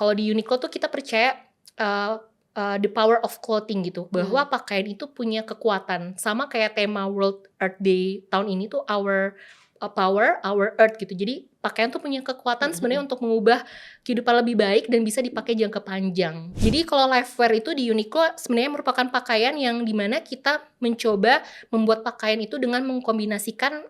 kalau di Uniqlo tuh kita percaya the power of clothing gitu, bahwa pakaian itu punya kekuatan. Sama kayak tema World Earth Day tahun ini tuh our power, our earth gitu. Jadi pakaian tuh punya kekuatan sebenarnya untuk mengubah kehidupan lebih baik dan bisa dipakai jangka panjang. Jadi kalau lifewear itu di Uniqlo sebenarnya merupakan pakaian yang dimana kita mencoba membuat pakaian itu dengan mengkombinasikan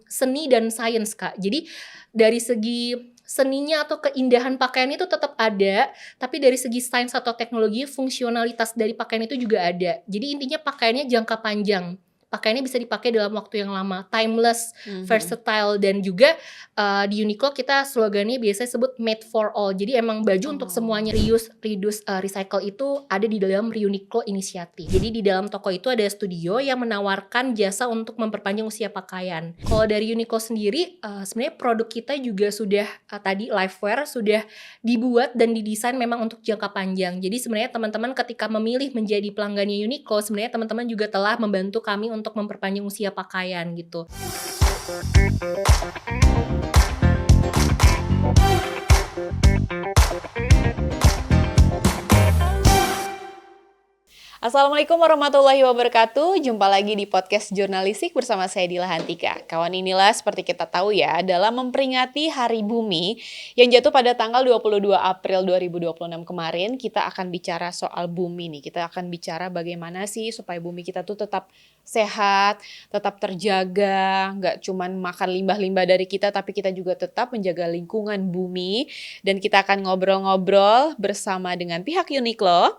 seni dan sains, Kak. Jadi dari segi seninya atau keindahan pakaian itu tetap ada, tapi dari segi sains atau teknologi, fungsionalitas dari pakaian itu juga ada. Jadi intinya pakaiannya jangka panjang. Pakaiannya bisa dipakai dalam waktu yang lama, timeless, versatile, dan juga di Uniqlo kita slogannya biasanya sebut made for all. Jadi emang baju untuk semuanya. Reuse, reduce, recycle itu ada di dalam Uniqlo Initiative. Jadi di dalam toko itu ada studio yang menawarkan jasa untuk memperpanjang usia pakaian. Kalau dari Uniqlo sendiri, sebenarnya produk kita juga sudah tadi lifewear sudah dibuat dan didesain memang untuk jangka panjang. Jadi sebenarnya teman-teman ketika memilih menjadi pelanggannya Uniqlo, sebenarnya teman-teman juga telah membantu kami untuk memperpanjang usia pakaian gitu. Assalamualaikum warahmatullahi wabarakatuh. Jumpa lagi di podcast Jurnalistik bersama saya Dila Hantika. Kawan inilah seperti kita tahu ya, dalam memperingati Hari Bumi yang jatuh pada tanggal 22 April 2026 kemarin, kita akan bicara soal bumi nih. Kita akan bicara bagaimana sih supaya bumi kita tuh tetap sehat, tetap terjaga, nggak cuman makan limbah-limbah dari kita, tapi kita juga tetap menjaga lingkungan bumi. Dan kita akan ngobrol-ngobrol bersama dengan pihak Uniqlo.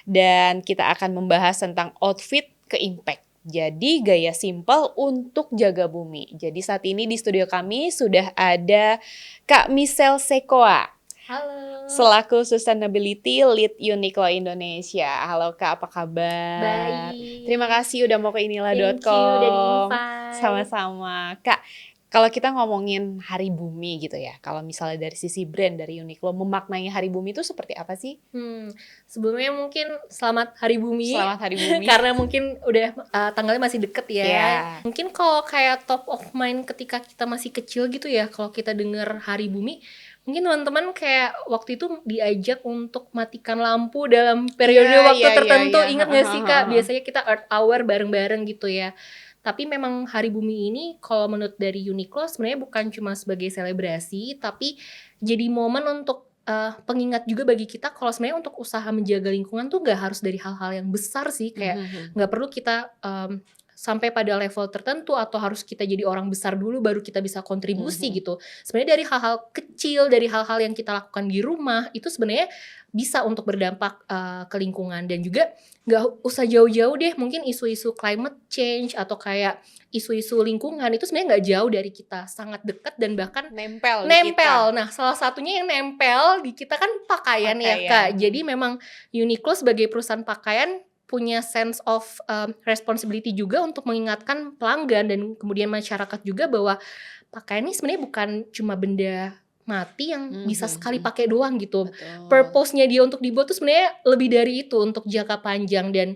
Dan kita akan membahas tentang outfit ke impact. Jadi gaya simple untuk jaga bumi. Jadi saat ini di studio kami sudah ada Kak Michelle Sekoa. Halo. Selaku Sustainability Lead Uniqlo Indonesia. Halo Kak, apa kabar? Baik. Terima kasih udah mau ke inilah.com. Thank you udah di-invite. Sama-sama. Kak, kalau kita ngomongin Hari Bumi gitu ya, kalau misalnya dari sisi brand dari Uniqlo, memaknai Hari Bumi itu seperti apa sih? Sebelumnya mungkin selamat Hari Bumi. Selamat Hari Bumi. Karena mungkin udah tanggalnya masih deket ya. Yeah. Mungkin kalau kayak top of mind ketika kita masih kecil gitu ya, kalau kita dengar Hari Bumi, mungkin teman-teman kayak waktu itu diajak untuk matikan lampu dalam periode waktu tertentu. Ingat gak sih Kak? Biasanya kita Earth Hour bareng-bareng gitu ya. Tapi memang Hari Bumi ini kalau menurut dari Uniqlo sebenarnya bukan cuma sebagai selebrasi, tapi jadi momen untuk pengingat juga bagi kita kalau sebenarnya untuk usaha menjaga lingkungan tuh gak harus dari hal-hal yang besar sih. Kayak gak perlu kita sampai pada level tertentu atau harus kita jadi orang besar dulu baru kita bisa kontribusi gitu. Sebenarnya dari hal-hal kecil, dari hal-hal yang kita lakukan di rumah itu sebenarnya bisa untuk berdampak ke lingkungan. Dan juga gak usah jauh-jauh deh, mungkin isu-isu climate change atau kayak isu-isu lingkungan itu sebenarnya gak jauh dari kita, sangat dekat dan bahkan nempel di kita. Nah salah satunya yang nempel di kita kan pakaian ya Kak. Jadi memang Uniqlo sebagai perusahaan pakaian punya sense of responsibility juga untuk mengingatkan pelanggan dan kemudian masyarakat juga bahwa pakaian ini sebenarnya bukan cuma benda mati yang bisa sekali pakai doang gitu. Purpose-nya dia untuk dibuat tuh sebenarnya lebih dari itu, untuk jangka panjang. Dan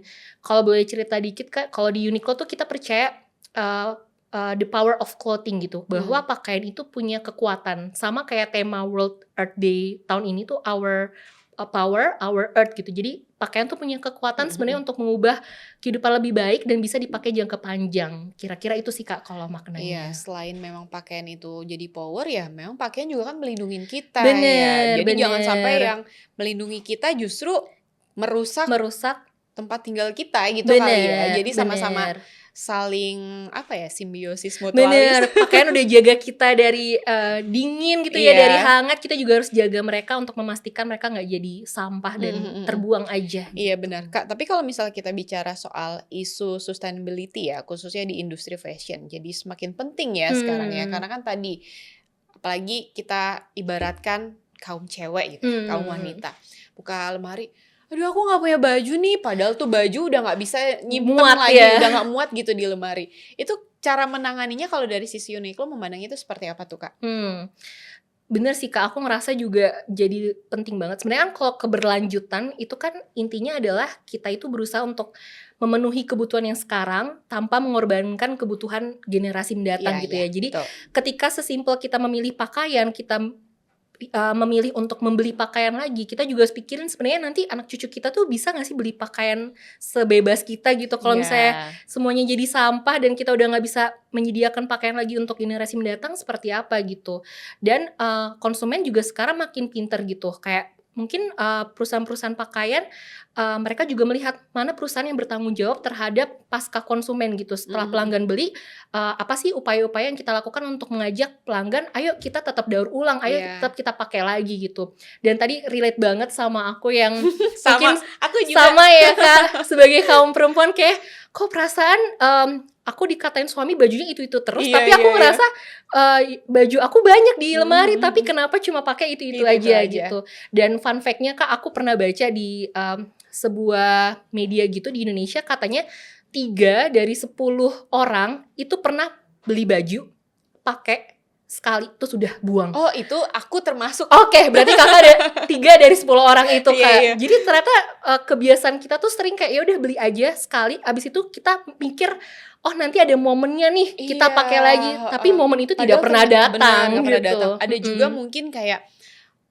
kalau boleh cerita dikit Kak, kalau di Uniqlo tuh kita percaya the power of clothing gitu, bahwa pakaian itu punya kekuatan. Sama kayak tema World Earth Day tahun ini tuh our power, our earth gitu. Jadi pakaian tuh punya kekuatan sebenarnya untuk mengubah kehidupan lebih baik dan bisa dipakai jangka panjang. Kira-kira itu sih Kak kalau maknanya. Iya, selain memang pakaian itu jadi power ya, memang pakaian juga kan melindungi kita Bener, ya. Jadi jangan bener. sampai yang melindungi kita justru merusak tempat tinggal kita gitu kali ya. Jadi sama-sama saling simbiosis mutualis. Bener, pakaian udah jaga kita dari dingin gitu ya, dari hangat. Kita juga harus jaga mereka untuk memastikan mereka gak jadi sampah dan terbuang aja gitu. Iya benar Kak, tapi kalau misalnya kita bicara soal isu sustainability ya, khususnya di industri fashion, jadi semakin penting ya sekarang ya. Karena kan tadi, apalagi kita ibaratkan kaum cewek gitu, kaum wanita, buka lemari, aduh aku gak punya baju nih, padahal tuh baju udah gak bisa nyimpen lagi, udah gak muat gitu di lemari. Itu cara menanganinya kalau dari sisi Uniqlo memandangnya itu seperti apa tuh Kak? Bener sih Kak, aku ngerasa juga jadi penting banget. Sebenarnya kan kalau keberlanjutan itu kan intinya adalah kita itu berusaha untuk memenuhi kebutuhan yang sekarang tanpa mengorbankan kebutuhan generasi mendatang gitu ya. Jadi ketika sesimpel kita memilih pakaian, kita memilih untuk membeli pakaian lagi, kita juga harus pikirin sebenarnya nanti anak cucu kita tuh bisa nggak sih beli pakaian sebebas kita gitu. Kalau misalnya semuanya jadi sampah dan kita udah nggak bisa menyediakan pakaian lagi untuk generasi mendatang, seperti apa gitu. Dan konsumen juga sekarang makin pinter gitu, kayak mungkin perusahaan-perusahaan pakaian mereka juga melihat mana perusahaan yang bertanggung jawab terhadap pasca konsumen gitu. Setelah pelanggan beli, apa sih upaya-upaya yang kita lakukan untuk mengajak pelanggan, ayo kita tetap daur ulang, ayo tetap kita pakai lagi gitu. Dan tadi relate banget sama aku yang Sama, aku juga. sama ya Kak, sebagai kaum perempuan kayak kok perasaan aku dikatain suami bajunya itu-itu terus, tapi aku ngerasa baju aku banyak di lemari, tapi kenapa cuma pakai itu-itu aja gitu. Dan fun fact-nya Kak, aku pernah baca di sebuah media gitu di Indonesia, katanya 3 dari 10 orang itu pernah beli baju, pakai sekali terus udah buang. Oh, itu aku termasuk. Oke, berarti Kakak ada 3 dari 10 orang itu Kak. Jadi ternyata kebiasaan kita tuh sering kayak ya udah beli aja sekali, abis itu kita mikir oh nanti ada momennya nih kita pakai lagi, tapi momen itu tidak pernah datang gitu. Ada juga mungkin kayak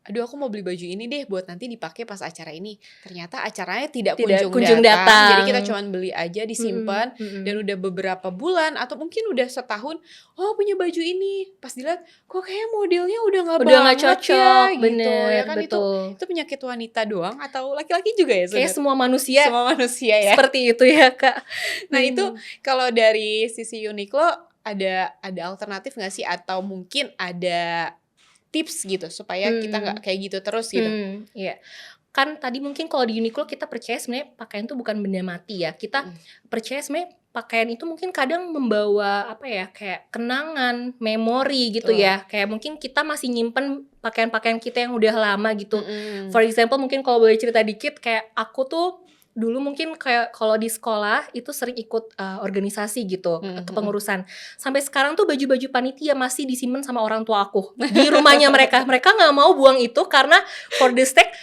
aduh aku mau beli baju ini deh buat nanti dipakai pas acara ini. Ternyata acaranya tidak kunjung datang. Jadi kita cuma beli aja, disimpan dan udah beberapa bulan atau mungkin udah setahun, oh punya baju ini. Pas dilihat kok kayak modelnya udah nggak cocok ya, bener, gitu. Ya kan betul. Itu penyakit wanita doang atau laki-laki juga ya? Kayak semua manusia ya. Seperti itu ya Kak. Nah itu kalau dari sisi Uniqlo ada alternatif nggak sih, atau mungkin ada tips gitu supaya kita nggak kayak gitu terus gitu? Iya. Kan tadi mungkin kalau di Uniqlo kita percaya sebenarnya pakaian itu bukan benda mati ya. Kita percaya sebenarnya pakaian itu mungkin kadang membawa apa ya, kayak kenangan, memori gitu ya. Kayak mungkin kita masih nyimpen pakaian-pakaian kita yang udah lama gitu. For example mungkin kalau boleh cerita dikit, kayak aku tuh dulu mungkin kayak kalau di sekolah itu sering ikut organisasi gitu, kepengurusan. Sampai sekarang tuh baju-baju panitia masih disimpan sama orang tua aku di rumahnya mereka. Mereka nggak mau buang itu karena for the sake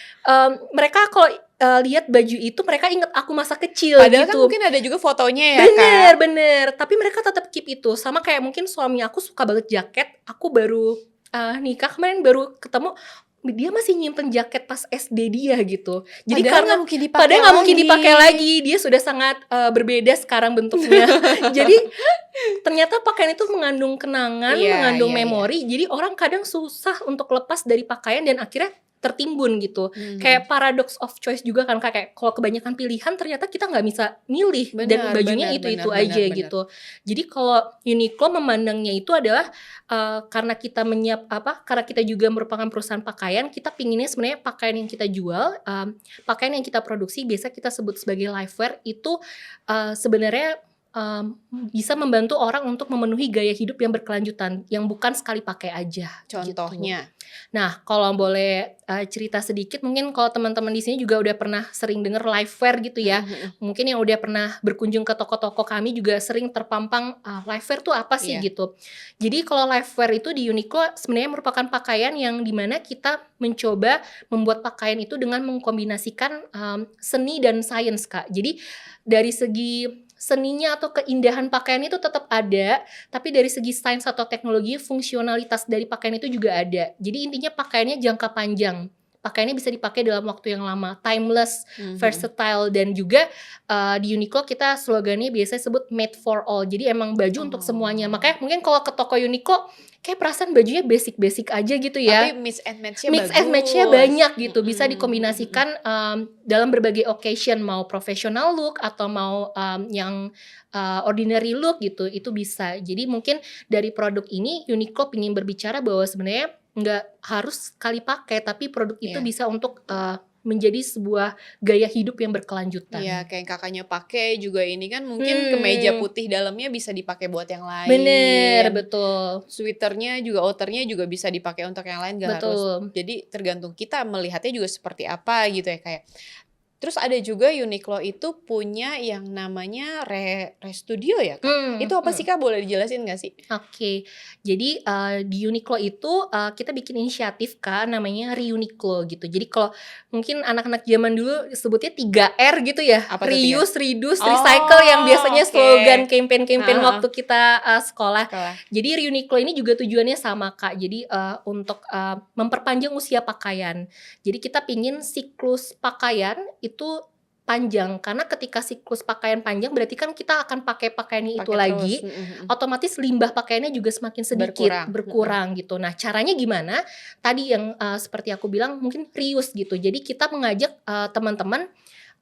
mereka kalau lihat baju itu mereka inget aku masa kecil. Padahal gitu. Kan mungkin ada juga fotonya ya bener. Tapi mereka tetap keep itu. Sama kayak mungkin suami aku suka banget jaket. Aku baru nikah kemarin baru ketemu, dia masih nyimpen jaket pas SD dia gitu. Jadi padahal nggak mungkin dipakai lagi. Dia sudah sangat berbeda sekarang bentuknya. Jadi ternyata pakaian itu mengandung kenangan, mengandung memori. Jadi orang kadang susah untuk lepas dari pakaian dan akhirnya tertimbun gitu. Kayak paradox of choice juga kan, kayak kalau kebanyakan pilihan ternyata kita nggak bisa milih dan bajunya itu aja gitu. Jadi kalau Uniqlo memandangnya itu adalah karena kita karena kita juga merupakan perusahaan pakaian, kita pinginnya sebenarnya pakaian yang kita jual, pakaian yang kita produksi, biasa kita sebut sebagai lifewear itu sebenarnya bisa membantu orang untuk memenuhi gaya hidup yang berkelanjutan, yang bukan sekali pakai aja. Contohnya? Gitu. Nah, kalau boleh cerita sedikit, mungkin kalau teman-teman di sini juga udah pernah sering dengar lifewear gitu ya. Mungkin yang udah pernah berkunjung ke toko-toko kami juga sering terpampang lifewear tuh apa sih gitu. Jadi kalau lifewear itu di Uniqlo sebenarnya merupakan pakaian yang dimana kita mencoba membuat pakaian itu dengan mengkombinasikan seni dan sains Kak. Jadi dari segi seninya atau keindahan pakaian itu tetap ada, tapi dari segi sains atau teknologi, fungsionalitas dari pakaian itu juga ada. Jadi intinya pakaiannya jangka panjang. Pakaiannya bisa dipakai dalam waktu yang lama, timeless, versatile, dan juga di Uniqlo kita slogannya biasanya sebut made for all. Jadi emang baju untuk semuanya. Makanya mungkin kalau ke toko Uniqlo kayak perasaan bajunya basic-basic aja gitu ya. Tapi mix and match-nya banyak gitu. Bisa dikombinasikan dalam berbagai occasion, mau professional look atau mau yang ordinary look gitu, itu bisa. Jadi mungkin dari produk ini Uniqlo ingin berbicara bahwa sebenarnya nggak harus sekali pakai, tapi produk itu bisa untuk menjadi sebuah gaya hidup yang berkelanjutan. Iya, kayak kakaknya pakai juga ini kan mungkin kemeja putih dalamnya bisa dipakai buat yang lain. Bener, betul. Sweaternya juga, outernya juga bisa dipakai untuk yang lain, gak harus. Jadi tergantung kita melihatnya juga seperti apa gitu ya kayak. Terus ada juga Uniqlo itu punya yang namanya Restudio ya Kak? Itu apa sih Kak, boleh dijelasin nggak sih? Oke, jadi di Uniqlo itu kita bikin inisiatif Kak, namanya Reuniqlo gitu. Jadi kalau mungkin anak-anak zaman dulu sebutnya 3R gitu ya, Apa tuh 3? reuse, reduce, recycle yang biasanya Oke. slogan campaign-campaign Heeh. waktu kita sekolah. Sekolah. Jadi Reuniqlo ini juga tujuannya sama Kak, jadi untuk memperpanjang usia pakaian. Jadi kita pingin siklus pakaian itu panjang, karena ketika siklus pakaian panjang berarti kan kita akan pakai pakaiannya itu Pakai lagi, terus. otomatis limbah pakaiannya juga semakin sedikit, berkurang gitu. Nah, caranya gimana? Tadi yang seperti aku bilang mungkin reuse gitu. Jadi kita mengajak teman-teman,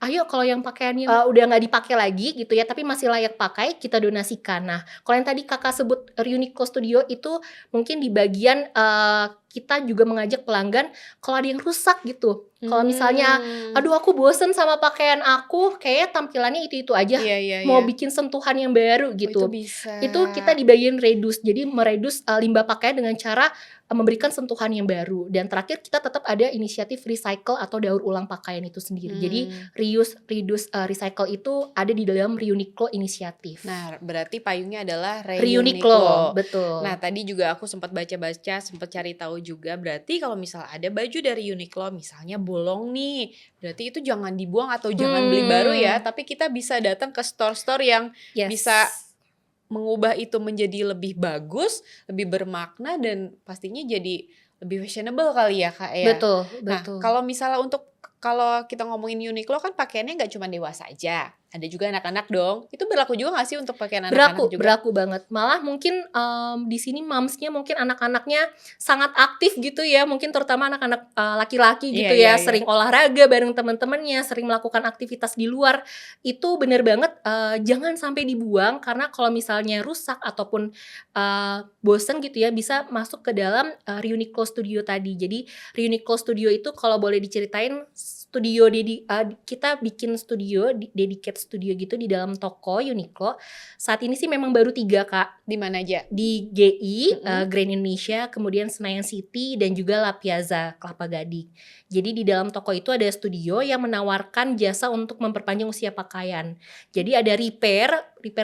ayo kalau yang pakaiannya udah nggak dipakai lagi gitu ya, tapi masih layak pakai, kita donasikan. Nah, kalau yang tadi kakak sebut Reuniqlo Studio itu mungkin di bagian kita juga mengajak pelanggan kalau ada yang rusak gitu. Kalau misalnya, aduh aku bosen sama pakaian aku, kayaknya tampilannya itu-itu aja, Iya. mau bikin sentuhan yang baru Oh, gitu. itu bisa. Itu kita di bagian reduce, jadi mereduce limbah pakaian dengan cara memberikan sentuhan yang baru. Dan terakhir kita tetap ada inisiatif recycle atau daur ulang pakaian itu sendiri. Jadi reuse, reduce, recycle itu ada di dalam Reuniqlo inisiatif. Nah, berarti payungnya adalah Reuniqlo, betul. Nah, tadi juga aku sempat baca-baca, sempat cari tahu juga, berarti kalau misal ada baju dari Uniqlo misalnya bolong nih, berarti itu jangan dibuang atau jangan beli baru ya, tapi kita bisa datang ke store-store yang bisa mengubah itu menjadi lebih bagus, lebih bermakna, dan pastinya jadi lebih fashionable kali ya Kak ya. Betul. Nah, kalau misalnya kalau kita ngomongin Uniqlo kan pakaiannya nggak cuma dewasa aja, ada juga anak-anak dong. Itu berlaku juga nggak sih untuk pakaian anak-anak juga? Berlaku banget. Malah mungkin di sini momsnya mungkin anak-anaknya sangat aktif gitu ya, mungkin terutama anak-anak laki-laki gitu ya, sering olahraga bareng teman-temannya, sering melakukan aktivitas di luar. Itu bener banget, jangan sampai dibuang, karena kalau misalnya rusak ataupun bosen gitu ya, bisa masuk ke dalam Reuniqlo Studio tadi. Jadi Reuniqlo Studio itu kalau boleh diceritain, studio kita bikin studio, dedicate studio gitu di dalam toko Uniqlo. Saat ini sih memang baru 3 Kak. Di mana aja? Di GI, Grand Indonesia, kemudian Senayan City, dan juga La Piazza, Kelapa Gading. Jadi di dalam toko itu ada studio yang menawarkan jasa untuk memperpanjang usia pakaian. Jadi ada repair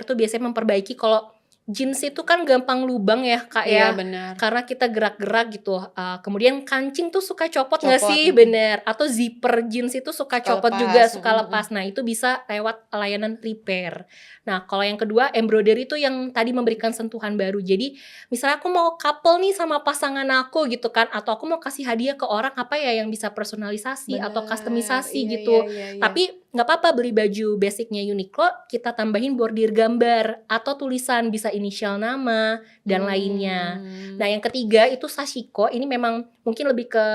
tuh biasanya memperbaiki, kalau jeans itu kan gampang lubang ya Kak ya, benar. karena kita gerak-gerak gitu. Kemudian kancing tuh suka copot nggak sih? Bener. Atau zipper jeans itu suka copot juga, suka lepas. Nah itu bisa lewat layanan repair. Nah kalau yang kedua, embroidery itu yang tadi memberikan sentuhan baru. Jadi misalnya aku mau couple nih sama pasangan aku gitu kan, atau aku mau kasih hadiah ke orang, apa ya yang bisa personalisasi atau customisasi gitu. Tapi nggak apa-apa, beli baju basicnya Uniqlo, kita tambahin bordir gambar atau tulisan, bisa inisial nama dan lainnya. Nah yang ketiga itu sashiko. Ini memang mungkin lebih ke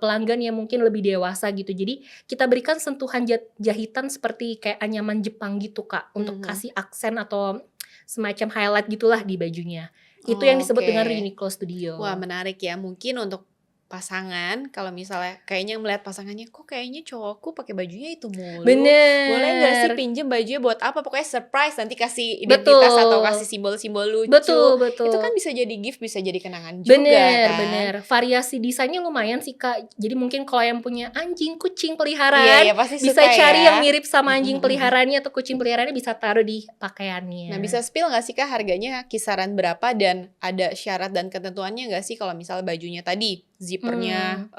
pelanggan yang mungkin lebih dewasa gitu. Jadi kita berikan sentuhan jahitan seperti kayak anyaman Jepang gitu Kak, untuk kasih aksen atau semacam highlight gitulah di bajunya. Itu yang disebut dengan Reuniqlo Studio. Wah menarik ya, mungkin untuk pasangan, kalau misalnya kayaknya melihat pasangannya, kok kayaknya cowokku pakai bajunya itu mulu. Bener. Boleh nggak sih pinjem bajunya buat apa? Pokoknya surprise, nanti kasih identitas atau kasih simbol-simbol lucu. Betul. Itu kan bisa jadi gift, bisa jadi kenangan juga kan. Bener. Variasi desainnya lumayan sih Kak. Jadi mungkin kalau yang punya anjing, kucing peliharaan, pasti bisa suka cari ya. yang mirip sama anjing peliharaannya atau kucing peliharaannya, bisa taruh di pakaiannya. Nah bisa spill nggak sih Kak harganya kisaran berapa, dan ada syarat dan ketentuannya nggak sih kalau misalnya bajunya tadi zippernya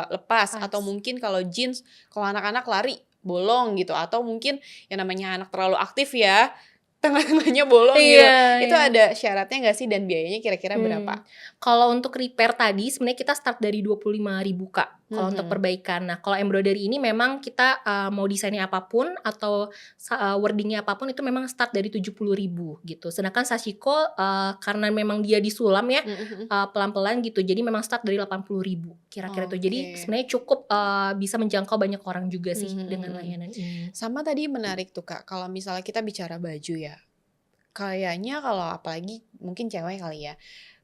lepas, atau mungkin kalau jeans, kalau anak-anak lari bolong gitu, atau mungkin yang namanya anak terlalu aktif ya, tengah-tengahnya bolong gitu. Itu ada syaratnya nggak sih, dan biayanya kira-kira berapa? Kalau untuk repair tadi sebenarnya kita start dari 25.000 Kak, kalau untuk perbaikan. Nah kalau embroidery ini memang kita mau desainnya apapun atau wordingnya apapun, itu memang start dari 70.000 gitu. Sedangkan sashiko karena memang dia disulam ya, pelan-pelan gitu, jadi memang start dari 80.000 kira-kira tuh. Jadi sebenarnya cukup bisa menjangkau banyak orang juga sih dengan layanan ini. Sama tadi menarik tuh Kak, kalau misalnya kita bicara baju ya, kayaknya kalau apalagi mungkin cewek kali ya,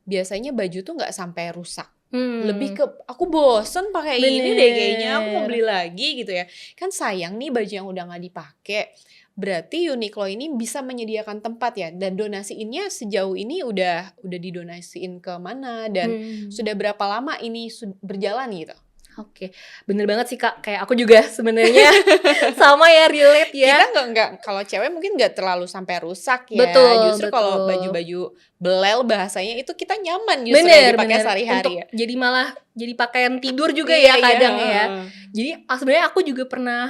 biasanya baju tuh nggak sampai rusak. Lebih ke aku bosen pakai ini deh kayaknya, aku mau beli lagi gitu ya. Kan sayang nih baju yang udah nggak dipakai. Berarti Uniqlo ini bisa menyediakan tempat ya, dan donasiinnya sejauh ini udah didonasiin ke mana, dan sudah berapa lama ini berjalan gitu? Oke, bener banget sih Kak, kayak aku juga sebenarnya sama ya, relate ya. Kita nggak kalau cewek mungkin nggak terlalu sampai rusak ya. Betul Justru kalau betul. baju-baju belel bahasanya itu kita nyaman justru yang Bener dipakai bener, sehari-hari untuk ya. jadi malah jadi pakaian tidur juga Iya ya iya, kadang heeh ya. heeh. Jadi sebenarnya aku juga pernah,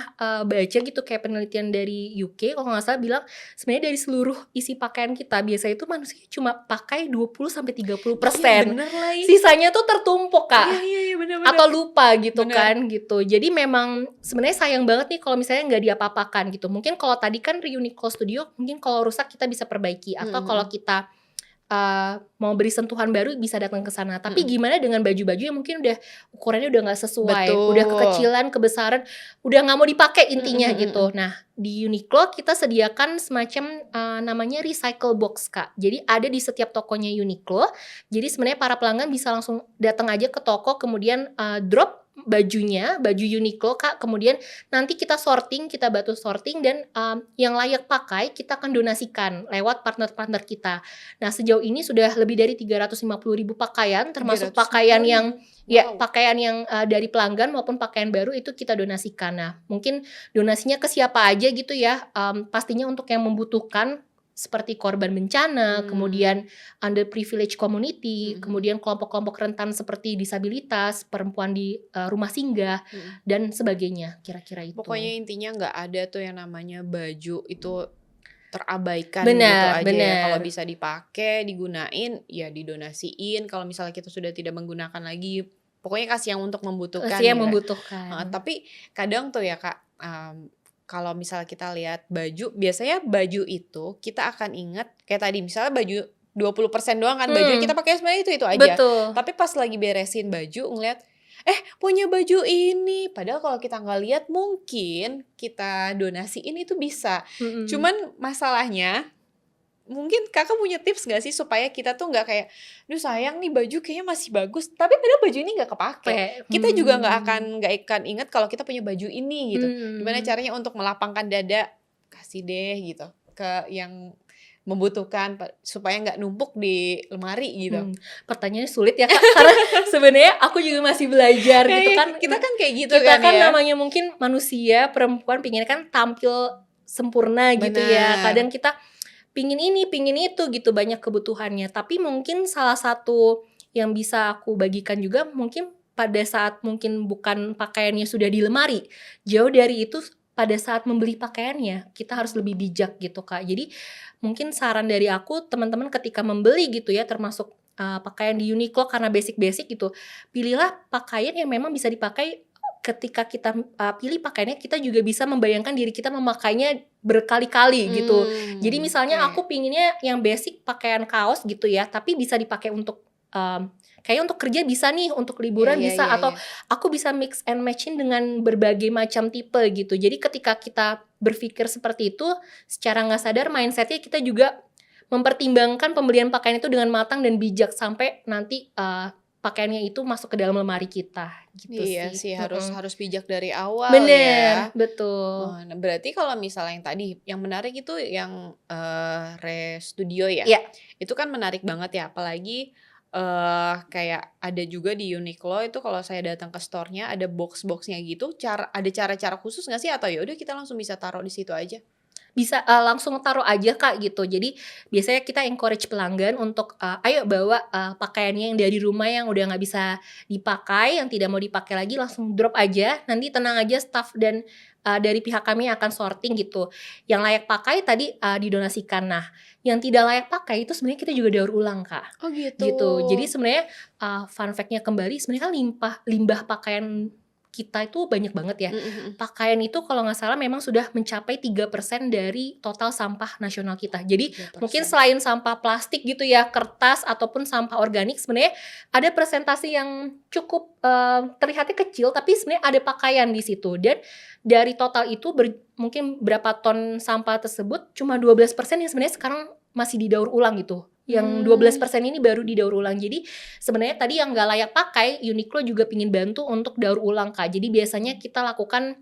baca gitu kayak penelitian dari UK kalau nggak salah bilang, sebenarnya dari seluruh isi pakaian kita biasanya itu manusia cuma pakai 20-30%. Iya bener lagi. Sisanya tuh tertumpuk Iya Kak, iya iya, bener bener. atau lupa gitu Bener. kan, gitu. Jadi memang sebenarnya sayang banget nih kalau misalnya nggak diapa-apakan gitu. Mungkin kalau tadi kan Reuniqlo Studio, mungkin kalau rusak kita bisa perbaiki, atau kalau Mhm kita mau beri sentuhan baru bisa datang ke sana. Tapi mhm. gimana dengan baju-baju yang mungkin udah ukurannya udah nggak sesuai, udah Betul. kekecilan, kebesaran, udah nggak mau dipakai Mhm intinya mhm mhm. gitu. Nah, di Uniqlo kita sediakan semacam namanya recycle box Kak. Jadi ada di setiap tokonya Uniqlo. Jadi sebenarnya para pelanggan bisa langsung datang aja ke toko, kemudian drop bajunya, baju Uniqlo Kak, kemudian nanti kita sorting, kita bantu sorting, dan yang layak pakai kita akan donasikan lewat partner-partner kita. Nah, sejauh ini sudah lebih dari 350.000 pakaian, termasuk pakaian yang 350.000. ya, Wow. pakaian yang dari pelanggan maupun pakaian baru itu kita donasikan. Nah, mungkin donasinya ke siapa aja gitu ya, pastinya untuk yang membutuhkan seperti korban bencana, kemudian underprivileged community, Mhm kemudian kelompok-kelompok rentan seperti disabilitas, perempuan di rumah singgah, mhm. dan sebagainya, kira-kira Pokoknya itu. intinya nggak ada tuh yang namanya baju itu terabaikan gitu Benar aja ya. Kalau benar. bisa dipakai, digunain, ya didonasiin. Kalau misalnya kita sudah tidak menggunakan lagi, pokoknya kasih yang untuk membutuhkan Usia yang gitu ya. membutuhkan. Tapi kadang tuh ya Kak, kalau misalnya kita lihat baju, biasanya baju itu kita akan ingat kayak tadi misalnya baju 20% doang kan bajunya kita pakai sebenarnya itu aja. Betul. Tapi pas lagi beresin baju ngeliat, punya baju ini. Padahal kalau kita nggak lihat mungkin kita donasiin itu bisa. Mhm. Cuman masalahnya mungkin Kakak punya tips nggak sih supaya kita tuh nggak kayak, "Duh sayang nih baju kayaknya masih bagus," tapi padahal baju ini nggak kepake. Kita juga nggak akan ingat kalau kita punya baju ini gitu. Gimana Mhm. caranya untuk melapangkan dada, kasih deh gitu ke yang membutuhkan supaya nggak numpuk di lemari gitu. Pertanyaannya sulit ya Kak, karena sebenarnya aku juga masih belajar Ya, gitu ya, kan. kita kan kayak gitu Kita kan kan ya. namanya mungkin manusia, perempuan pinginnya kan tampil sempurna gitu ya. Benar. Kadang kita pingin ini, pingin itu gitu, banyak kebutuhannya. Tapi mungkin salah satu yang bisa aku bagikan juga mungkin pada saat mungkin bukan pakaiannya sudah di lemari, jauh dari itu pada saat membeli pakaiannya, kita harus lebih bijak gitu Kak. Jadi mungkin saran dari aku, teman-teman ketika membeli gitu ya, termasuk pakaian di Uniqlo karena basic-basic gitu, pilihlah pakaian yang memang bisa dipakai ketika kita pilih pakaiannya, kita juga bisa membayangkan diri kita memakainya berkali-kali gitu. Jadi misalnya Oke. aku pinginnya yang basic pakaian kaos gitu ya, tapi bisa dipakai untuk kayaknya untuk kerja bisa nih, untuk Iya liburan iya bisa, iya atau iya. aku bisa mix and match-in dengan berbagai macam tipe gitu. Jadi ketika kita berpikir seperti itu, secara nggak sadar mindset-nya kita juga mempertimbangkan pembelian pakaian itu dengan matang dan bijak sampai nanti pakaiannya itu masuk ke dalam lemari kita gitu Iya sih. sih harus harus bijak dari awal Bener, ya. betul. Nah berarti kalau misalnya yang tadi, yang menarik itu yang, Restudio ya? Iya, Itu kan menarik banget ya, apalagi, kayak ada juga di Uniqlo itu kalau saya datang ke store-nya ada box-box-nya gitu, ada cara-cara khusus nggak sih? Atau ya udah kita langsung bisa taruh di situ aja? bisa langsung taruh aja Kak gitu. Jadi biasanya kita encourage pelanggan untuk ayo bawa pakaiannya yang dari rumah yang udah nggak bisa dipakai, yang tidak mau dipakai lagi, langsung drop aja. Nanti tenang aja, staff dan dari pihak kami akan sorting gitu. Yang layak pakai tadi didonasikan. Nah, yang tidak layak pakai itu sebenarnya kita juga daur ulang Kak, Oh gitu. gitu. Jadi sebenarnya fun fact-nya kembali, sebenarnya kan limbah pakaian kita itu banyak banget ya. Mhm mhm. Pakaian itu kalau nggak salah memang sudah mencapai 3% dari total sampah nasional kita. Jadi mungkin 3%. selain sampah plastik gitu ya, kertas ataupun sampah organik, sebenarnya ada presentasi yang cukup terlihatnya kecil, tapi sebenarnya ada pakaian di situ. Dan dari total itu mungkin berapa ton sampah tersebut, cuma 12% yang sebenarnya sekarang masih didaur ulang gitu. Yang 12% ini baru didaur ulang. Jadi sebenarnya tadi yang nggak layak pakai, Uniqlo juga pingin bantu untuk daur ulang Kak. Jadi biasanya kita lakukan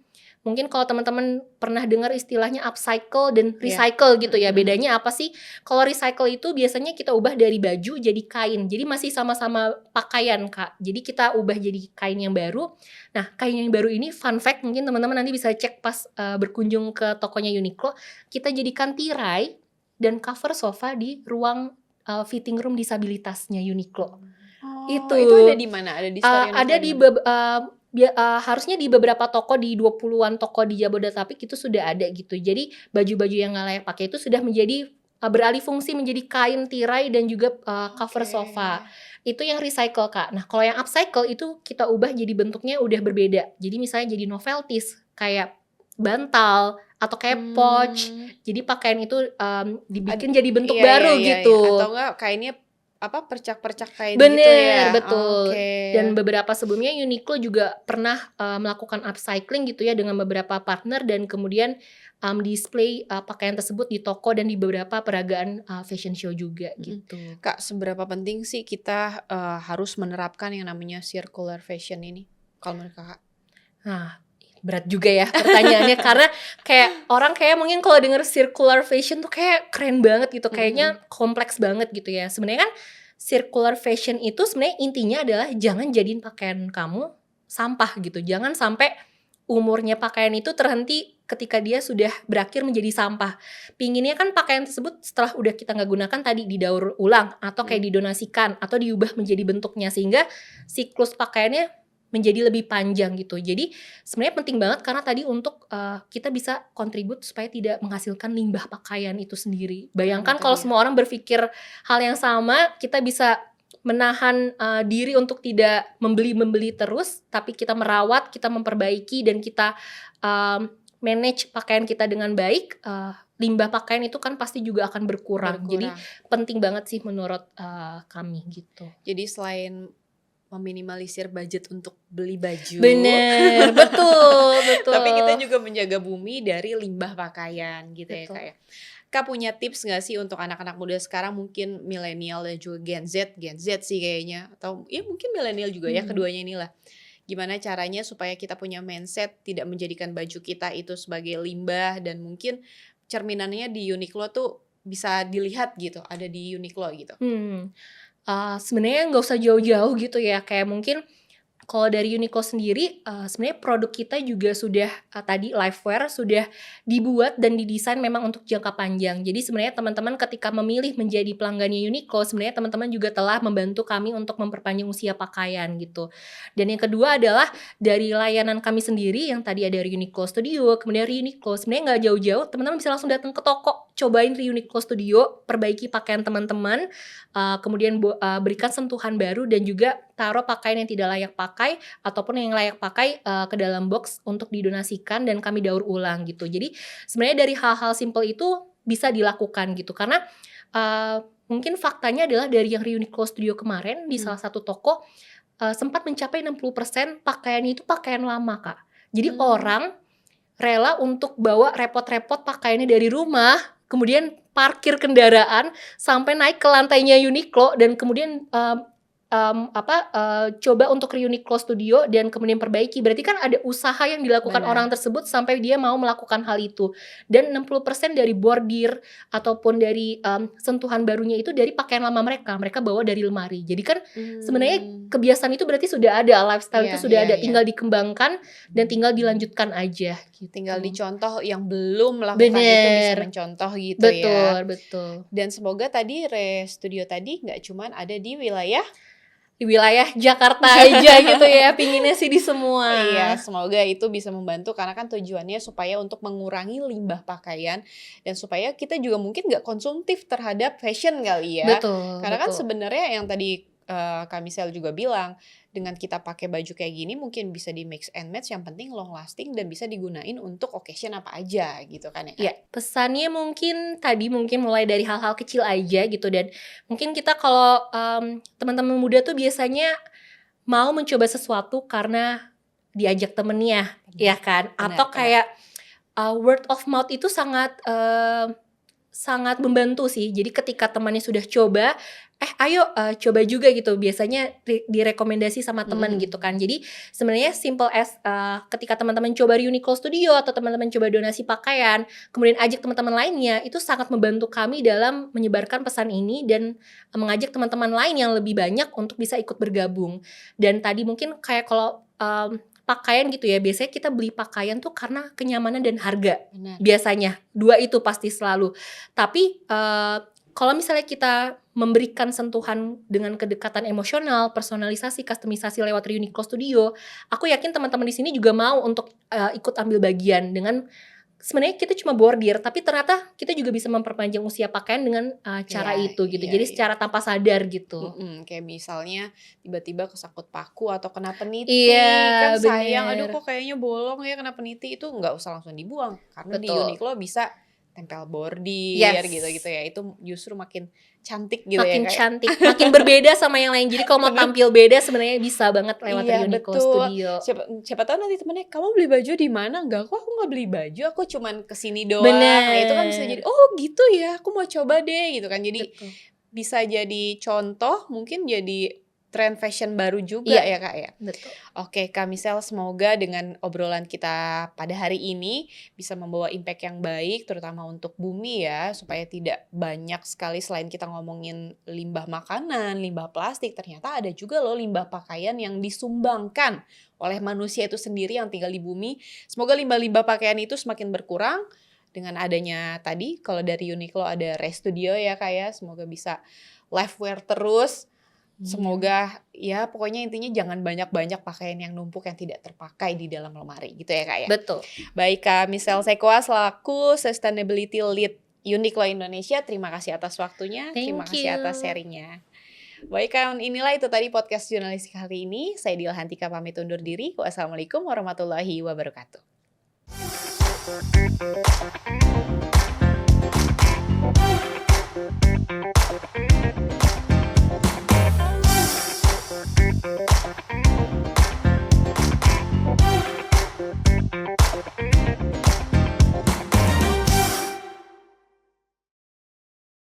mungkin kalau teman-teman pernah dengar istilahnya upcycle dan Iya. recycle gitu ya. Mm-mm. Bedanya apa sih? Kalau recycle itu biasanya kita ubah dari baju jadi kain. Jadi masih sama-sama pakaian, Kak. Jadi kita ubah jadi kain yang baru. Nah, kain yang baru ini fun fact, mungkin teman-teman nanti bisa cek pas berkunjung ke tokonya Uniqlo. Kita jadikan tirai dan cover sofa di ruang fitting room disabilitasnya Uniqlo. Oh, Itu. itu ada di mana? Ada di store Uniqlo Ada di di mana? harusnya di beberapa toko, di 20-an toko di Jabodetabek itu sudah ada gitu. Jadi baju-baju yang nggak layak pakai itu sudah menjadi beralih fungsi menjadi kain tirai dan juga cover Oke. sofa. Itu yang recycle, Kak. Nah, kalau yang upcycle itu kita ubah jadi bentuknya udah berbeda. Jadi misalnya jadi novelties, kayak bantal atau kayak pouch. Jadi pakaian itu dibikin jadi bentuk Iya, baru iya. gitu. Atau enggak kainnya apa percak-percak kain gitu ya? Bener, betul. Oke. Dan beberapa sebelumnya Uniqlo juga pernah melakukan upcycling gitu ya dengan beberapa partner dan kemudian display pakaian tersebut di toko dan di beberapa peragaan fashion show juga gitu. Kak, seberapa penting sih kita harus menerapkan yang namanya circular fashion ini? Kalau menurut Kakak? Nah, berat juga ya pertanyaannya karena kayak orang kayak mungkin kalau denger circular fashion tuh kayak keren banget gitu, kayaknya kompleks banget gitu ya. Sebenarnya kan circular fashion itu sebenarnya intinya adalah jangan jadiin pakaian kamu sampah gitu. Jangan sampai umurnya pakaian itu terhenti ketika dia sudah berakhir menjadi sampah. Pinginnya kan pakaian tersebut setelah udah kita nggak gunakan tadi didaur ulang atau kayak didonasikan atau diubah menjadi bentuknya sehingga siklus pakaiannya menjadi lebih panjang gitu. Jadi sebenarnya penting banget karena tadi untuk kita bisa kontribut supaya tidak menghasilkan limbah pakaian itu sendiri. Bayangkan itu kalau dia. semua orang berpikir hal yang sama, kita bisa menahan diri untuk tidak membeli terus, tapi kita merawat, kita memperbaiki dan kita manage pakaian kita dengan baik. Limbah pakaian itu kan pasti juga akan berkurang. Jadi penting banget sih menurut kami gitu. Jadi selain meminimalisir budget untuk beli baju. Bener, betul. Tapi kita juga menjaga bumi dari limbah pakaian gitu ya, Betul. Kak ya. Kak punya tips gak sih untuk anak-anak muda sekarang, mungkin milenial dan juga Gen Z sih kayaknya, atau ya mungkin milenial juga ya, keduanya inilah. Gimana caranya supaya kita punya mindset tidak menjadikan baju kita itu sebagai limbah, dan mungkin cerminannya di Uniqlo tuh bisa dilihat gitu, ada di Uniqlo gitu. Sebenarnya nggak usah jauh-jauh gitu ya, kayak mungkin kalau dari Uniqlo sendiri sebenarnya produk kita juga sudah tadi Lifewear sudah dibuat dan didesain memang untuk jangka panjang. Jadi sebenarnya teman-teman ketika memilih menjadi pelanggannya Uniqlo, sebenarnya teman-teman juga telah membantu kami untuk memperpanjang usia pakaian gitu. Dan yang kedua adalah dari layanan kami sendiri yang tadi ada Uniqlo Studio, kemudian Uniqlo, sebenarnya nggak jauh-jauh, teman-teman bisa langsung datang ke toko, cobain Uniqlo Studio, perbaiki pakaian teman-teman, kemudian berikan sentuhan baru dan juga taruh pakaian yang tidak layak pakai ataupun yang layak pakai ke dalam box untuk didonasikan dan kami daur ulang gitu. Jadi sebenarnya dari hal-hal simple itu bisa dilakukan gitu karena mungkin faktanya adalah dari yang Uniqlo Studio kemarin di salah satu toko sempat mencapai 60% pakaiannya itu pakaian lama, Kak. Jadi orang rela untuk bawa repot-repot pakaiannya dari rumah, kemudian parkir kendaraan sampai naik ke lantainya Uniqlo dan kemudian coba untuk Uniqlo Studio dan kemudian perbaiki. Berarti kan ada usaha yang dilakukan orang tersebut sampai dia mau melakukan hal itu. Dan 60% dari bordir ataupun dari sentuhan barunya itu dari pakaian lama mereka bawa dari lemari. Jadi kan sebenarnya kebiasaan itu berarti sudah ada, lifestyle itu sudah ada, tinggal dikembangkan dan tinggal dilanjutkan aja gitu. Tinggal dicontoh yang belum melakukan itu bisa mencontoh gitu ya. Betul. Dan semoga tadi Studio tadi nggak cuman ada di wilayah Jakarta aja gitu ya, pinginnya sih di semua. Iya, semoga itu bisa membantu karena kan tujuannya supaya untuk mengurangi limbah pakaian dan supaya kita juga mungkin nggak konsumtif terhadap fashion kali ya. Betul. Karena kan sebenarnya yang tadi Kak Michelle juga bilang, dengan kita pakai baju kayak gini mungkin bisa di mix and match, yang penting long lasting dan bisa digunain untuk occasion apa aja gitu kan ya. Iya, pesannya mungkin mulai dari hal-hal kecil aja gitu, dan mungkin kita kalau teman-teman muda tuh biasanya mau mencoba sesuatu karena diajak temennya, ya kan? Atau kayak word of mouth itu sangat membantu sih. Jadi ketika temannya sudah coba ayo coba juga gitu. Biasanya direkomendasi sama teman gitu kan. Jadi sebenarnya simple as ketika teman-teman coba Uniqlo Studio atau teman-teman coba donasi pakaian, kemudian ajak teman-teman lainnya, itu sangat membantu kami dalam menyebarkan pesan ini dan mengajak teman-teman lain yang lebih banyak untuk bisa ikut bergabung. Dan tadi mungkin kayak kalau pakaian gitu ya, biasanya kita beli pakaian tuh karena kenyamanan dan harga. Benar. Biasanya dua itu pasti selalu. Tapi kalau misalnya kita memberikan sentuhan dengan kedekatan emosional, personalisasi, kustomisasi lewat Uniqlo Studio, aku yakin teman-teman di sini juga mau untuk ikut ambil bagian dengan sebenarnya kita cuma bordir, tapi ternyata kita juga bisa memperpanjang usia pakaian dengan cara itu gitu. Jadi secara tanpa sadar gitu. Kayak misalnya tiba-tiba kesangkut paku atau kena peniti, kan sayang, aduh kok kayaknya bolong ya kena peniti, itu nggak usah langsung dibuang karena di Uniqlo bisa tempel bordir gitu-gitu ya, itu justru makin cantik gitu makin ya, cantik, makin berbeda sama yang lain. Jadi kalau mau tampil beda sebenarnya bisa banget lewat Uniqlo Studio. Siapa tahu nanti temennya, kamu beli baju di mana? Enggak, kok aku nggak beli baju, aku cuman kesini doang. Bener. Nah itu kan bisa jadi, oh gitu ya, aku mau coba deh gitu kan. Jadi bisa jadi contoh, mungkin jadi tren fashion baru juga ya Kak ya. Betul. Oke Kak Michelle, semoga dengan obrolan kita pada hari ini bisa membawa impact yang baik, terutama untuk bumi ya, supaya tidak banyak sekali selain kita ngomongin limbah makanan, limbah plastik, ternyata ada juga loh limbah pakaian yang disumbangkan oleh manusia itu sendiri yang tinggal di bumi. Semoga limbah-limbah pakaian itu semakin berkurang dengan adanya tadi, kalau dari Uniqlo ada Restudio ya Kak ya, semoga bisa live wear terus. Semoga ya pokoknya intinya jangan banyak-banyak pakaian yang numpuk yang tidak terpakai di dalam lemari gitu ya Kak ya. Betul. Baik Kak Michelle Sekoa selaku Sustainability Lead Uniqlo Indonesia, terima kasih atas waktunya, terima kasih atas sharingnya. Baik Kak, inilah itu tadi podcast jurnalistik hari ini. Saya Dila Hantika pamit undur diri. Wassalamualaikum warahmatullahi wabarakatuh.